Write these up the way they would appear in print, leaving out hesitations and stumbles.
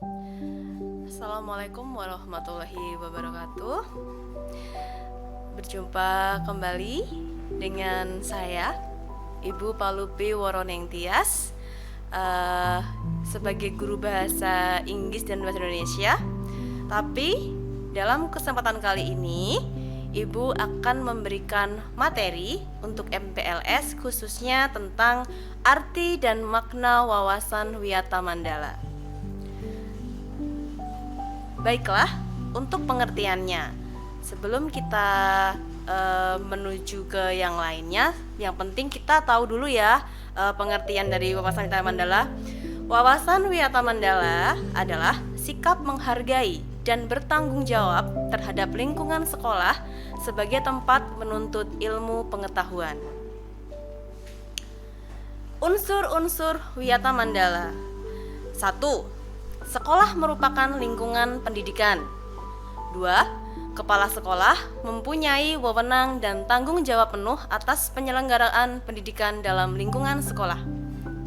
Assalamualaikum warahmatullahi wabarakatuh. Berjumpa kembali dengan saya, Ibu Palupi Woroneng Tias, sebagai guru bahasa Inggris dan bahasa Indonesia. Tapi dalam kesempatan kali ini, Ibu akan memberikan materi untuk MPLS khususnya tentang arti dan makna wawasan Wiyata Mandala. Baiklah, untuk pengertiannya, sebelum kita menuju ke yang lainnya, yang penting kita tahu dulu ya pengertian dari wawasan Wiyata Mandala. Wawasan Wiyata Mandala adalah sikap menghargai dan bertanggung jawab terhadap lingkungan sekolah sebagai tempat menuntut ilmu pengetahuan. Unsur-unsur Wiyata Mandala. 1. Sekolah merupakan lingkungan pendidikan. 2. Kepala sekolah mempunyai wewenang dan tanggung jawab penuh atas penyelenggaraan pendidikan dalam lingkungan sekolah.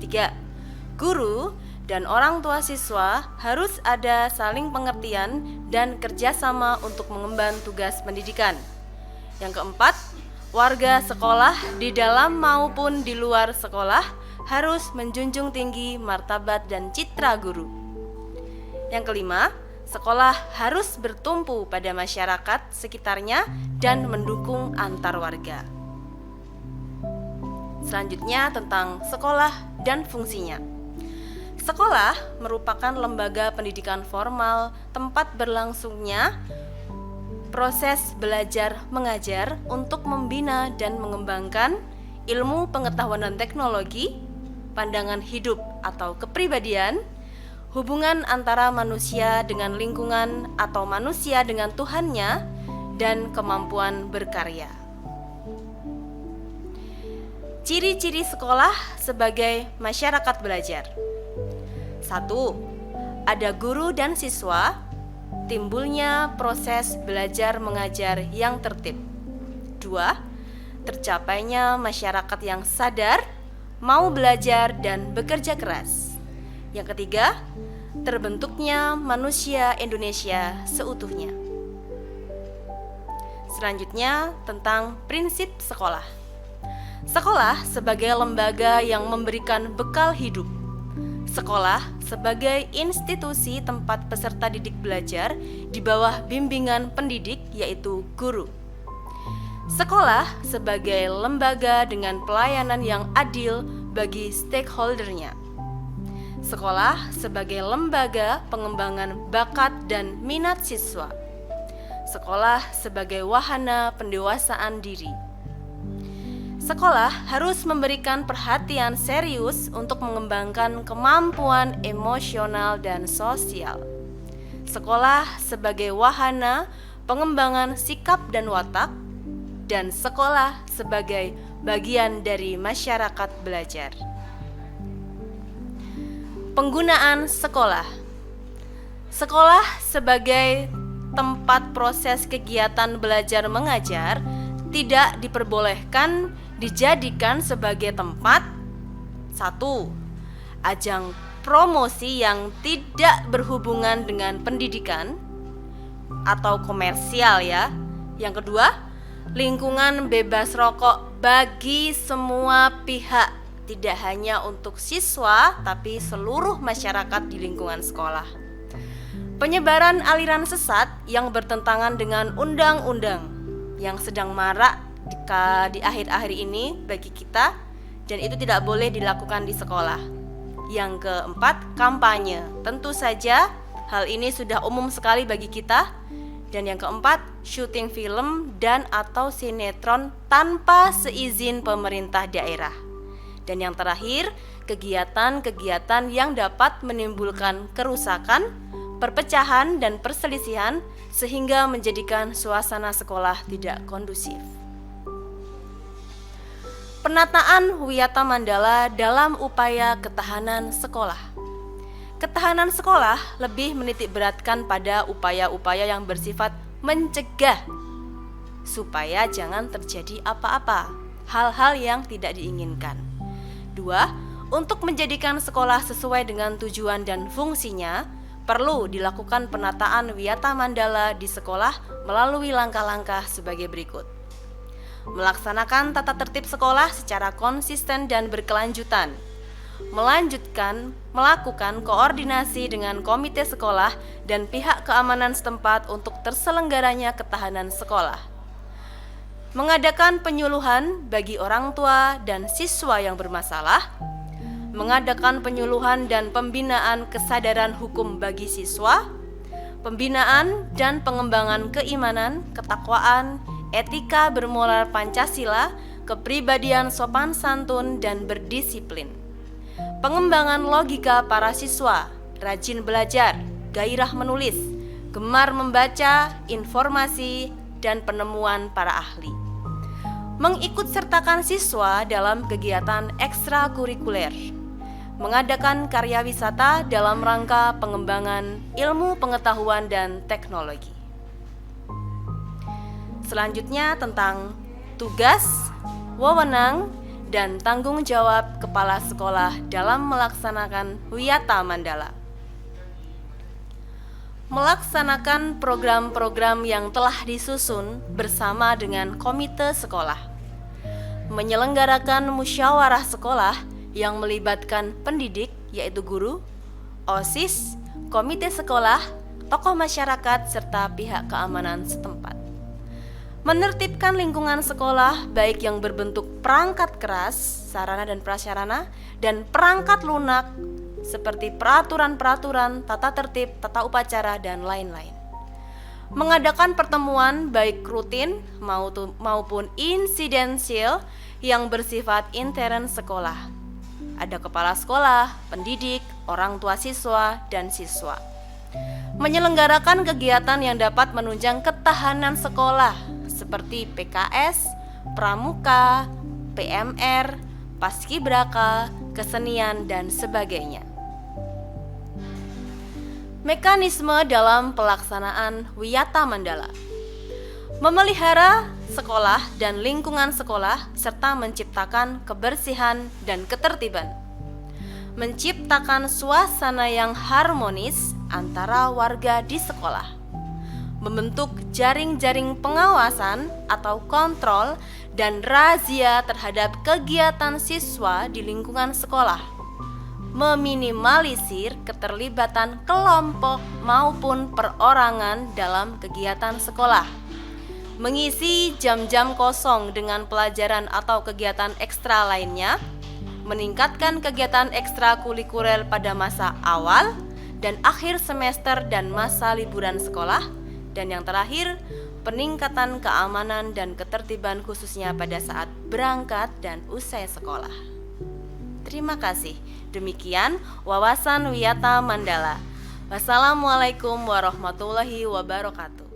3. Guru dan orang tua siswa harus ada saling pengertian dan kerjasama untuk mengemban tugas pendidikan. Yang keempat, warga sekolah di dalam maupun di luar sekolah harus menjunjung tinggi martabat dan citra guru. Yang kelima, sekolah harus bertumpu pada masyarakat sekitarnya dan mendukung antar warga. Selanjutnya tentang sekolah dan fungsinya. Sekolah merupakan lembaga pendidikan formal, tempat berlangsungnya proses belajar mengajar untuk membina dan mengembangkan ilmu pengetahuan dan teknologi, pandangan hidup atau kepribadian, hubungan antara manusia dengan lingkungan atau manusia dengan Tuhannya, dan kemampuan berkarya. Ciri-ciri sekolah sebagai masyarakat belajar. 1. Ada guru dan siswa, timbulnya proses belajar mengajar yang tertib. 2. Tercapainya masyarakat yang sadar, mau belajar dan bekerja keras. Yang ketiga, terbentuknya manusia Indonesia seutuhnya. Selanjutnya tentang prinsip sekolah. Sekolah sebagai lembaga yang memberikan bekal hidup. Sekolah sebagai institusi tempat peserta didik belajar di bawah bimbingan pendidik yaitu guru. Sekolah sebagai lembaga dengan pelayanan yang adil bagi stakeholdernya. Sekolah sebagai lembaga pengembangan bakat dan minat siswa. Sekolah sebagai wahana pendewasaan diri. Sekolah harus memberikan perhatian serius untuk mengembangkan kemampuan emosional dan sosial. Sekolah sebagai wahana pengembangan sikap dan watak, dan sekolah sebagai bagian dari masyarakat belajar. Penggunaan sekolah. Sekolah sebagai tempat proses kegiatan belajar mengajar tidak diperbolehkan dijadikan sebagai tempat 1. Ajang promosi yang tidak berhubungan dengan pendidikan atau komersial ya. Yang kedua, lingkungan bebas rokok bagi semua pihak, tidak hanya untuk siswa, tapi seluruh masyarakat di lingkungan sekolah. Penyebaran aliran sesat yang bertentangan dengan undang-undang yang sedang marak di akhir-akhir ini bagi kita, dan itu tidak boleh dilakukan di sekolah. Yang keempat, kampanye. Tentu saja hal ini sudah umum sekali bagi kita. Dan yang keempat, syuting film dan atau sinetron tanpa seizin pemerintah daerah. Dan yang terakhir, kegiatan-kegiatan yang dapat menimbulkan kerusakan, perpecahan, dan perselisihan sehingga menjadikan suasana sekolah tidak kondusif. Penataan Wiyata Mandala dalam upaya ketahanan sekolah. Ketahanan sekolah lebih menitikberatkan pada upaya-upaya yang bersifat mencegah supaya jangan terjadi apa-apa, hal-hal yang tidak diinginkan. 2. Untuk menjadikan sekolah sesuai dengan tujuan dan fungsinya, perlu dilakukan penataan Wiyata Mandala di sekolah melalui langkah-langkah sebagai berikut. Melaksanakan tata tertib sekolah secara konsisten dan berkelanjutan. Melakukan koordinasi dengan komite sekolah dan pihak keamanan setempat untuk terselenggaranya ketahanan sekolah. Mengadakan penyuluhan bagi orang tua dan siswa yang bermasalah. Mengadakan penyuluhan dan pembinaan kesadaran hukum bagi siswa. Pembinaan dan pengembangan keimanan, ketakwaan, etika bermoral Pancasila, kepribadian sopan santun dan berdisiplin. Pengembangan logika para siswa, rajin belajar, gairah menulis, gemar membaca informasi dan penemuan para ahli. Mengikutsertakan siswa dalam kegiatan ekstrakurikuler. Mengadakan karya wisata dalam rangka pengembangan ilmu pengetahuan dan teknologi. Selanjutnya tentang tugas, wewenang, dan tanggung jawab kepala sekolah dalam melaksanakan Wiyata Mandala. Melaksanakan program-program yang telah disusun bersama dengan komite sekolah. Menyelenggarakan musyawarah sekolah yang melibatkan pendidik yaitu guru, OSIS, komite sekolah, tokoh masyarakat, serta pihak keamanan setempat. Menertibkan lingkungan sekolah baik yang berbentuk perangkat keras, sarana dan prasarana, dan perangkat lunak seperti peraturan-peraturan, tata tertib, tata upacara, dan lain-lain. Mengadakan pertemuan baik rutin maupun insidensial yang bersifat intern sekolah. Ada kepala sekolah, pendidik, orang tua siswa, dan siswa. Menyelenggarakan kegiatan yang dapat menunjang ketahanan sekolah seperti PKS, pramuka, PMR, paskibraka, kesenian, dan sebagainya. Mekanisme dalam pelaksanaan Wiyata Mandala. Memelihara sekolah dan lingkungan sekolah serta menciptakan kebersihan dan ketertiban. Menciptakan suasana yang harmonis antara warga di sekolah. Membentuk jaring-jaring pengawasan atau kontrol dan razia terhadap kegiatan siswa di lingkungan sekolah. Meminimalisir keterlibatan kelompok maupun perorangan dalam kegiatan sekolah. Mengisi jam-jam kosong dengan pelajaran atau kegiatan ekstra lainnya. Meningkatkan kegiatan ekstrakurikuler pada masa awal dan akhir semester dan masa liburan sekolah. Dan yang terakhir, peningkatan keamanan dan ketertiban khususnya pada saat berangkat dan usai sekolah. Terima kasih. Demikian wawasan Wiyata Mandala. Wassalamualaikum warahmatullahi wabarakatuh.